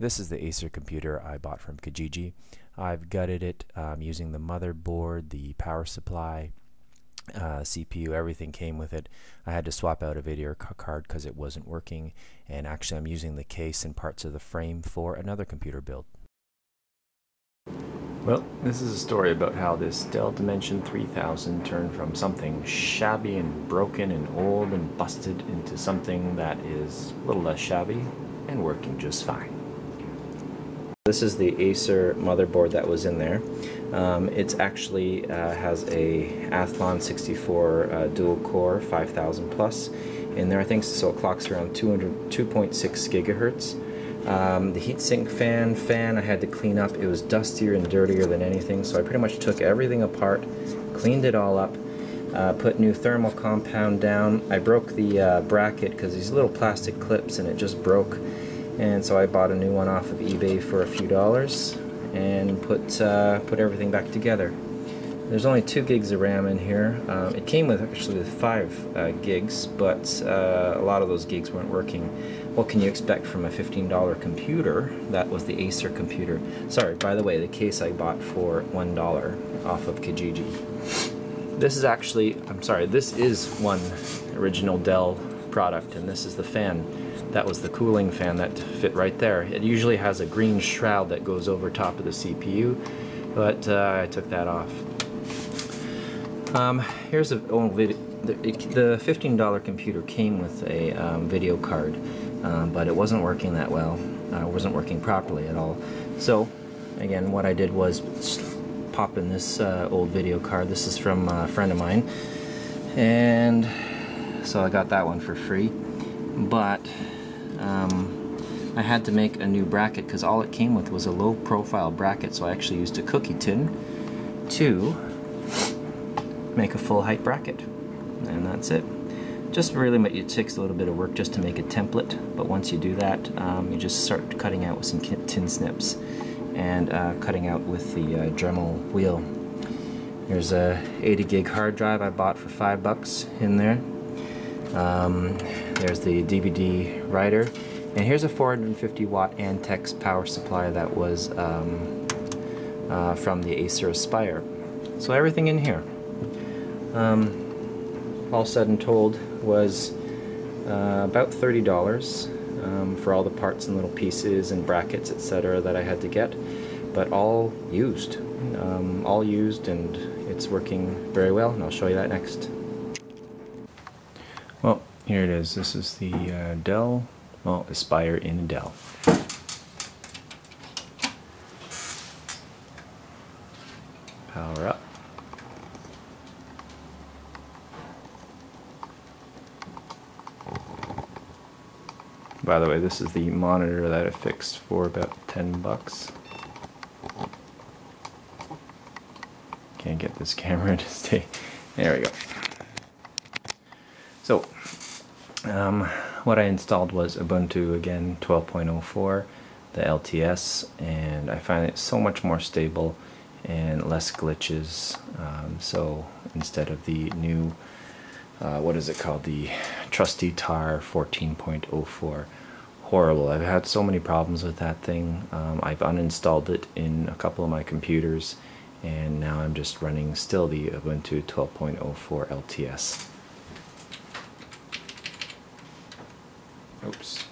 This is the Acer computer I bought from Kijiji. I've gutted it using the motherboard, the power supply, CPU, everything came with it. I had to swap out a video card because it wasn't working, and actually I'm using the case and parts of the frame for another computer build. Well, this is a story about how this Dell Dimension 3000 turned from something shabby and broken and old and busted into something that is a little less shabby and working just fine. This is the Acer motherboard that was in there. It actually has a Athlon 64 dual core 5000 plus in there, I think, so it clocks around 2.6 gigahertz. The heatsink fan I had to clean up. It was dustier and dirtier than anything, so I pretty much took everything apart, cleaned it all up, put new thermal compound down. I broke the bracket because these little plastic clips and it just broke, and so I bought a new one off of eBay for a few dollars and put everything back together. There's only 2 gigs of RAM in here. It came with actually with 5 gigs, but a lot of those gigs weren't working. What can you expect from a $15 computer? That was the Acer computer. Sorry, by the way, the case I bought for $1 off of Kijiji. This is actually, I'm sorry, this is one original Dell product, and this is the fan. That was the cooling fan that fit right there. It usually has a green shroud that goes over top of the CPU, but I took that off. Here's an old video. The $15 computer came with a video card, but it wasn't working that well. It wasn't working properly at all. So, again, what I did was pop in this old video card. This is from a friend of mine, and so I got that one for free. But I had to make a new bracket because all it came with was a low-profile bracket. So I actually used a cookie tin to make a full height bracket, and that's it. Just really, it takes a little bit of work just to make a template, but once you do that, you just start cutting out with some tin snips and cutting out with the Dremel wheel. There's a 80 gig hard drive I bought for $5 in there. There's the DVD writer, and here's a 450 watt Antec power supply that was from the Acer Aspire. So everything in here, all said and told, was about $30 for all the parts and little pieces and brackets, etc. that I had to get, but all used, and it's working very well, and I'll show you that next. Well, here it is. This is the Dell, well, Aspire in a Dell. Power up. By the way, this is the monitor that I fixed for about $10. Can't get this camera to stay. There we go. So, what I installed was Ubuntu, again, 12.04, the LTS, and I find it so much more stable and less glitches. So instead of the new, what is it called, the trusty TAR 14.04, horrible. I've had so many problems with that thing. I've uninstalled it in a couple of my computers, and now I'm just running still the Ubuntu 12.04 LTS. Oops.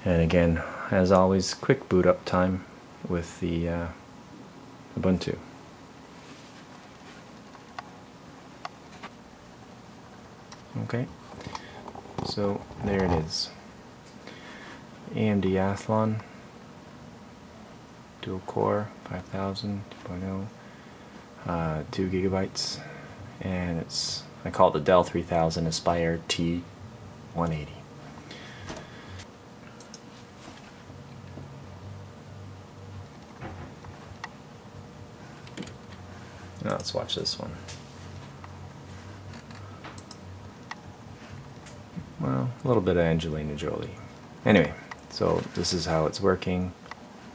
And again, as always, quick boot up time with the Ubuntu. Okay, so there it is. AMD Athlon, dual core, 5000, 2.0, 2 gigabytes, and it's, I call it the Dell 3000 Aspire T180. Now let's watch this one. Well, a little bit of Angelina Jolie. Anyway, so this is how it's working.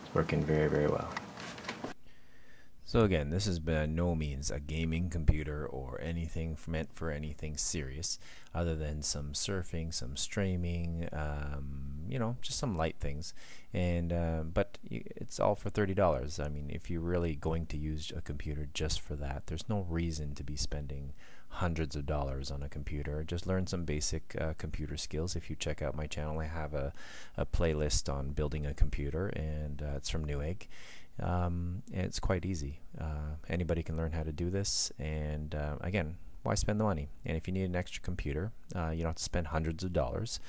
It's working very, very well. So again, this is by no means a gaming computer or anything meant for anything serious, other than some surfing, some streaming, just some light things. And but it's all for $30. I mean, if you're really going to use a computer just for that, there's no reason to be spending hundreds of dollars on a computer. Just learn some basic computer skills. If you check out my channel, I have a playlist on building a computer, and it's from Newegg. It's quite easy. Anybody can learn how to do this, and again, why spend the money? And if you need an extra computer, you don't have to spend hundreds of dollars.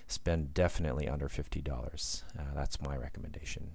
Spend definitely under $50. That's my recommendation.